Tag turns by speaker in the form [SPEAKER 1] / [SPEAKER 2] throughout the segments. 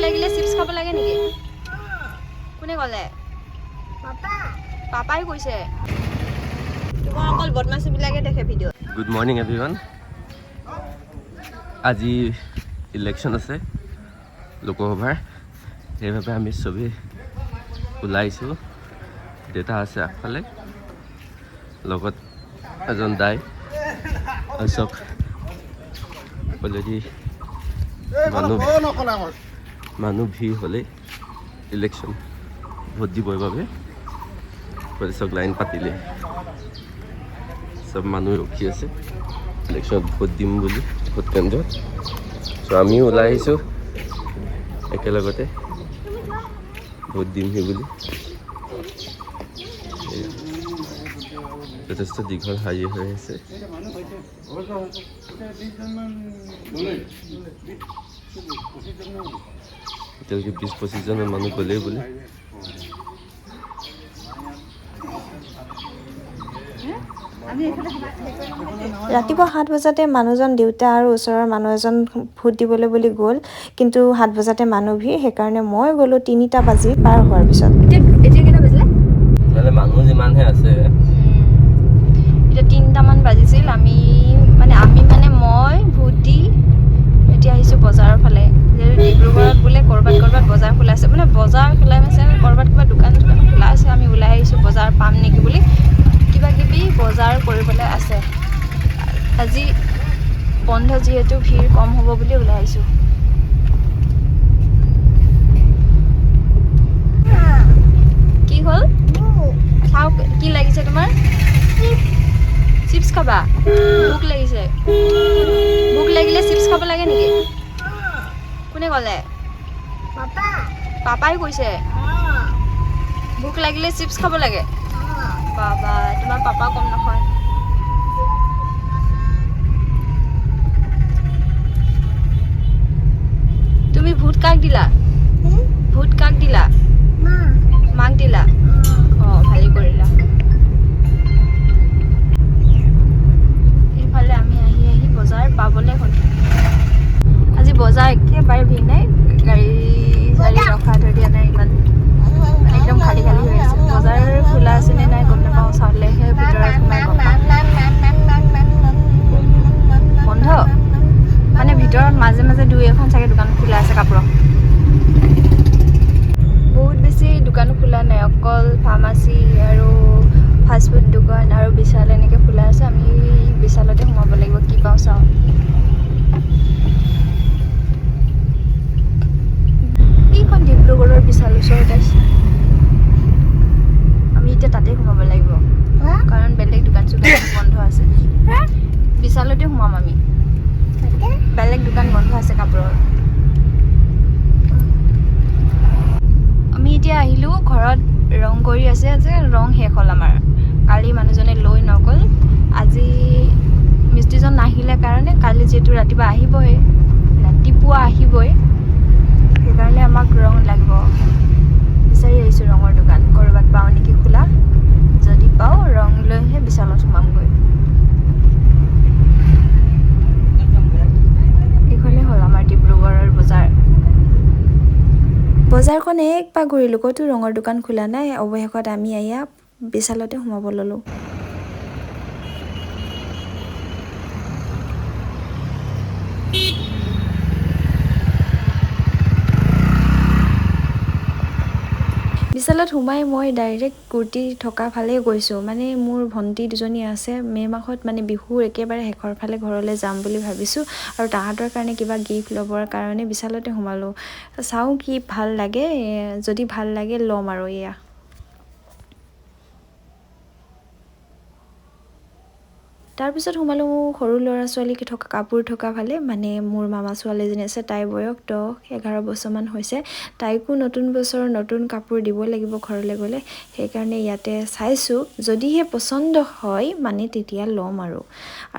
[SPEAKER 1] লাগিলে চিপছ খাব লাগে নেকি? কোনে ক'লে? পাপাই কৈছে। তোমাৰ অকল বদমাছিবিলাকে দেখে ভিডিঅ'।
[SPEAKER 2] Good morning everyone. আজি ইলেকশ্যন আছে লোকসভাৰ, সেইবাবে আমি চবেই ওলাইছোঁ। দেউতা আছে আগফালে, লগত এজন দাই চক অলৰেডি মানুহ ভিৰ হ'লেই ইলেকশ্যন ভোট দিবৰ বাবে চক লাইন পাতিলে। চব মানুহ ৰখি আছে ইলেকশ্যনত ভোট দিম বুলি ভোট কেন্দ্ৰত। চ' আমিও ওলাই আহিছোঁ একেলগতে ভোট দিমহি বুলি। যথেষ্ট দীঘল শাৰী হৈ আছে। এতিয়ালৈকে 20-25জনমান মানুহ গ'লেই বোলে।
[SPEAKER 3] ৰাতিপুৱা 7 বজাতে মানুহজন দেউতা আৰু ওচৰৰ মানুহ এজন ভোট দিবলৈ বুলি গ'ল, কিন্তু 7 বজাতে মানুহ ভিৰ, সেইকাৰণে মই গ'লোঁ 3টা বাজি পাৰ হোৱাৰ পিছত।
[SPEAKER 1] এতিয়া কেইটা বাজিলে?
[SPEAKER 2] মানে মানুহ যিমানহে আছে,
[SPEAKER 1] এতিয়া 3টামান বাজিছিল। আমি মানে মই ভোট দি এতিয়া আহিছোঁ বজাৰৰ ফালে। ডিব্ৰুগড়ত বোলে ক'ৰবাত বজাৰ খোলা আছে, মানে বজাৰ খোলা আছে, ক'ৰবাত কিবা দোকান খোলা আছে। আমি ওলাই আহিছোঁ বজাৰ পাম নেকি বুলি, কিবা কিবি বজাৰ কৰিবলৈ আছে। আজি বন্ধ যিহেতু ভিৰ কম হ'ব বুলি ওলাই আহিছোঁ। কি হ'ল? খাওঁ। কি লাগিছে তোমাৰ? চিপছ খাবা? ভোক লাগিছে? ভোক লাগিলে চিপছ খাব লাগে নেকি? কোনে ক'লে? পাপাই কৈছে। ভোক লাগিলে চিপছ খাব লাগে? বাবা, তোমাৰ পাপা কম নহয়। তুমি ভোট কাক দিলা? ভোট কাক দিলা? মাক দিলা? অঁ, ভালেই কৰিলা। সেইফালে আমি আহি বজাৰ পাবলৈ হ'ল। আজি বজাৰ একেবাৰে ভিৰ নাই, গাড়ী ৰখা থৈ দিয়া নাই ইমান, মানে একদম খালী হৈ আছে। বজাৰ খোলা আছে নে নাই গম নাপাওঁ, চালেহে ভিতৰত সোমাই গম পাম। বন্ধ মানে ভিতৰত মাজে মাজে 2-এখন চাগে দোকান খোলা আছে কাপোৰৰ। বহুত বেছি দোকানো খোলা নাই, অকল ফাৰ্মাচী আৰু ফাষ্টফুড দোকান আৰু বিশাল এনেকৈ খোলা আছে। আমি বিশালতে সোমাব লাগিব, কি পাওঁ চাওঁ। এইখন ডিব্ৰুগড়ৰ বিশাল ওচৰত আছে। আমি এতিয়া তাতে সোমাব লাগিব, কাৰণ বেলেগ দোকান চোকান বন্ধ আছে। বিশালতে সোমাম আমি, বেলেগ দোকান বন্ধ আছে কাপোৰৰ। আমি এতিয়া আহিলোঁ ঘৰত, ৰং কৰি আছে যে ৰং শেষ হ'ল আমাৰ। কালি মানুহজনে লৈ নগ'ল, আজি মিস্ত্ৰীজন নাহিলে কাৰণে কালি যিহেতু ৰাতিপুৱা আহিবই, সেইকাৰণে আমাক ৰং লাগিব। বিচাৰি আহিছোঁ ৰঙৰ দোকান, ক'ৰবাত পাওঁ নেকি খোলা। যদি পাওঁ ৰং লৈহে বিশালত সোমামগৈ। এইখনেই হ'ল আমাৰ ডিব্ৰুগড়ৰ বজাৰ।
[SPEAKER 3] বজাৰখন একবাৰ ঘূৰিলোঁ, ক'তো ৰঙৰ দোকান খোলা নাই। অৱশেষত আমি এয়া বিশালতে সোমাব ল'লোঁ। বিশালত সোমাই মই ডাইৰেক্ট কুৰ্তি থকা ফালে গৈছোঁ। মানে মোৰ ভণ্টি দুজনী আছে, মে' মাহত মানে বিহুৰ একেবাৰে শেষৰ ফালে ঘৰলৈ যাম বুলি ভাবিছোঁ, আৰু তাহাঁতৰ কাৰণে কিবা গিফ্ট ল'বৰ কাৰণে বিশালতে সোমালোঁ। চাওঁ কি ভাল লাগে, যদি ভাল লাগে ল'ম আৰু। এয়া তাৰপিছত সোমালোঁ সৰু ল'ৰা ছোৱালী থকা কাপোৰ থকা ফালে। মানে মোৰ মামা ছোৱালীজনী আছে, তাইৰ বয়স 10-11 বছৰমান হৈছে। তাইকো নতুন বছৰ নতুন কাপোৰ দিব লাগিব ঘৰলৈ গ'লে, সেইকাৰণে ইয়াতে চাইছোঁ। যদিহে পচন্দ হয় মানে তেতিয়া ল'ম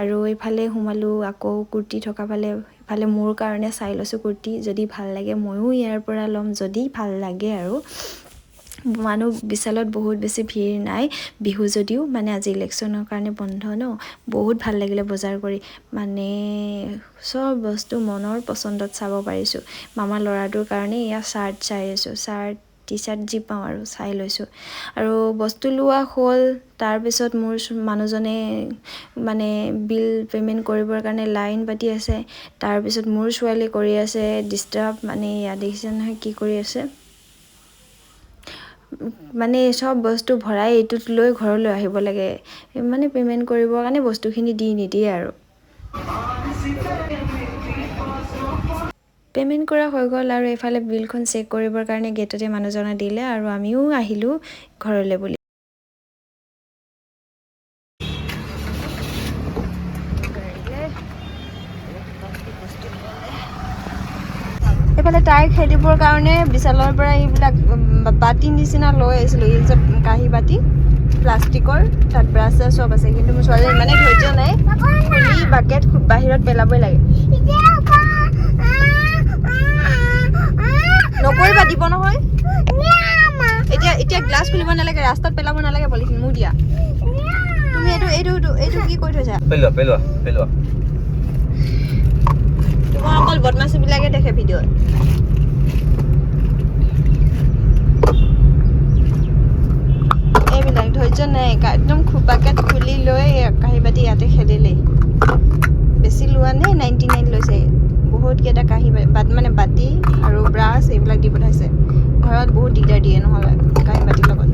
[SPEAKER 3] আৰু এইফালে সোমালোঁ আকৌ কুৰ্তি থকা ফালে। ইফালে মোৰ কাৰণে চাই লৈছোঁ কুৰ্তি, যদি ভাল লাগে ময়ো ইয়াৰ পৰা ল'ম, যদি ভাল লাগে আৰু। মানুহ বিশালত বহুত বেছি ভিৰ নাই বিহু যদিও মানে আজি ইলেকশ্যনৰ কাৰণে বন্ধ ন বহুত ভাল লাগিলে বজাৰ কৰি মানে চব বস্তু মনৰ পচন্দত চাব পাৰিছোঁ মামা ল'ৰাটোৰ কাৰণে এয়া চাৰ্ট চাই আছোঁ চাৰ্ট টি চাৰ্ট যি পাওঁ আৰু চাই লৈছোঁ আৰু বস্তু লোৱা হ'ল তাৰপিছত মোৰ মানুহজনে মানে বিল পে'মেণ্ট কৰিবৰ কাৰণে লাইন পাতি আছে তাৰপিছত মোৰ ছোৱালী কৰি আছে ডিষ্টাৰ্ব মানে ইয়াত দেখিছে নহয় কি কৰি আছে মানে চব বস্তু ভৰাই এইটোত লৈ ঘৰলৈ আহিব লাগে মানে পে'মেণ্ট কৰিবৰ কাৰণে বস্তুখিনি দি নিদিয়ে আৰু পে'মেণ্ট কৰা হৈ গ'ল আৰু এইফালে বিলখন চেক কৰিবৰ কাৰণে গেটতে মানুহজনে দিলে আৰু আমিও আহিলোঁ ঘৰলৈ বুলি এইফালে তাই খেলিবৰ কাৰণে বিশালৰ পৰা এইবিলাক বাতি নিচিনা লৈ আহিছিলোঁ এই যে কাঁহী বাতি প্লাষ্টিকৰ তাত ব্ৰাছ চাছ চব আছে কিন্তু মোৰ ছোৱালীৰ মানে ধৈৰ্য নাই খুলি বাকেট বাহিৰত পেলাবই লাগে নকৰিবা দিব নহয় এতিয়া গ্লাছ খুলিব নালাগে ৰাস্তাত পেলাব নালাগে পলিথিন মোৰ দিয়া তুমি এইটো কি কৰি থৈছা
[SPEAKER 2] পেলোৱা
[SPEAKER 3] তোমাৰ অকল বদমাছিবিলাকে দেখে ভিডিঅ'ত এইবিলাক ধৈৰ্য নাই একদম বাকেট খুলি লৈ কাঁহী বাতি ইয়াতে খেলিলেই বেছি লোৱা নাই 99 লৈছে বহুতকেইটা কাঁহী মানে বাতি আৰু ব্ৰাছ এইবিলাক দি পঠাইছে ঘৰত বহুত দিগদাৰ দিয়ে নহ'লে কাঁহী বাতিৰ লগত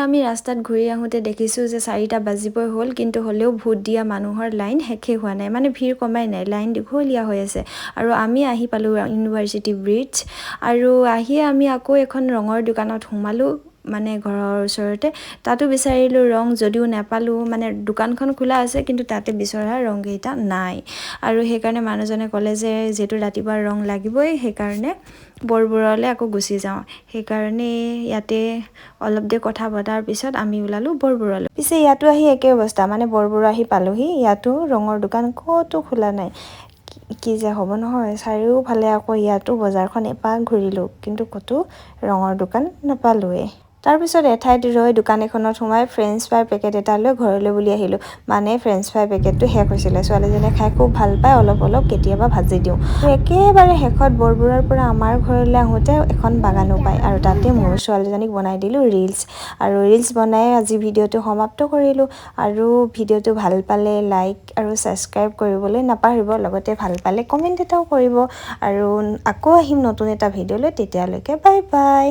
[SPEAKER 3] আমি ৰাস্তাত ঘূৰি আহোঁতে দেখিছোঁ যে 4টা বাজিবই হ'ল কিন্তু হ'লেও ভোট দিয়া মানুহৰ লাইন শেষেই হোৱা নাই মানে ভিৰ কমাই নাই লাইন দীঘলীয়া হৈ আছে আৰু আমি আহি পালোঁ ইউনিভাৰ্চিটি ব্ৰিজ আৰু আহি আমি আকৌ এখন ৰঙৰ দোকানত সোমালোঁ মানে ঘৰৰ ওচৰতে তাতো বিচাৰিলোঁ ৰং যদিও নাপালোঁ মানে দোকানখন খোলা আছে কিন্তু তাতে বিচৰা ৰংকেইটা নাই আৰু সেইকাৰণে মানুহজনে ক'লে যে যিহেতু ৰাতিপুৱা ৰং লাগিবই সেইকাৰণে বৰবৰুৱালৈ আকৌ গুচি যাওঁ সেইকাৰণে ইয়াতে অলপ দেৰি কথা পতাৰ পিছত আমি ওলালোঁ বৰবৰুৱালৈ পিছে ইয়াতো আহি একে অৱস্থা মানে বৰবৰুৱা আহি পালোহি ইয়াতো ৰঙৰ দোকান ক'তো খোলা নাই কি যে হ'ব নহয় চাৰিওফালে আকৌ ইয়াতো বজাৰখন এপাক ঘূৰিলোঁ কিন্তু ক'তো ৰঙৰ দোকান নাপালোঁৱে তাৰপিছত এঠাইত ৰৈ দোকান এখনত সোমাই ফ্ৰেঞ্চ ফ্ৰাই পেকেট এটা লৈ ঘৰলৈ বুলি আহিলোঁ মানে ফ্ৰেঞ্চ ফ্ৰাই পেকেটটো শেষ হৈছিলে ছোৱালীজনীয়ে খাই খুব ভাল পায় অলপ কেতিয়াবা ভাজি দিওঁ আৰু একেবাৰে শেষত বৰবৰুৱাৰ পৰা আমাৰ ঘৰলৈ আহোঁতে এখন বাগানো পায় আৰু তাতে মোৰ ছোৱালীজনীক বনাই দিলোঁ ৰিলছ আৰু ৰিলছ বনাই আজি ভিডিঅ'টো সমাপ্ত কৰিলোঁ আৰু ভিডিঅ'টো ভাল পালে লাইক আৰু ছাবস্ক্ৰাইব কৰিবলৈ নাপাহৰিব লগতে ভাল পালে কমেণ্ট এটাও কৰিব আৰু আকৌ আহিম নতুন এটা ভিডিঅ'লৈ তেতিয়ালৈকে বাই বাই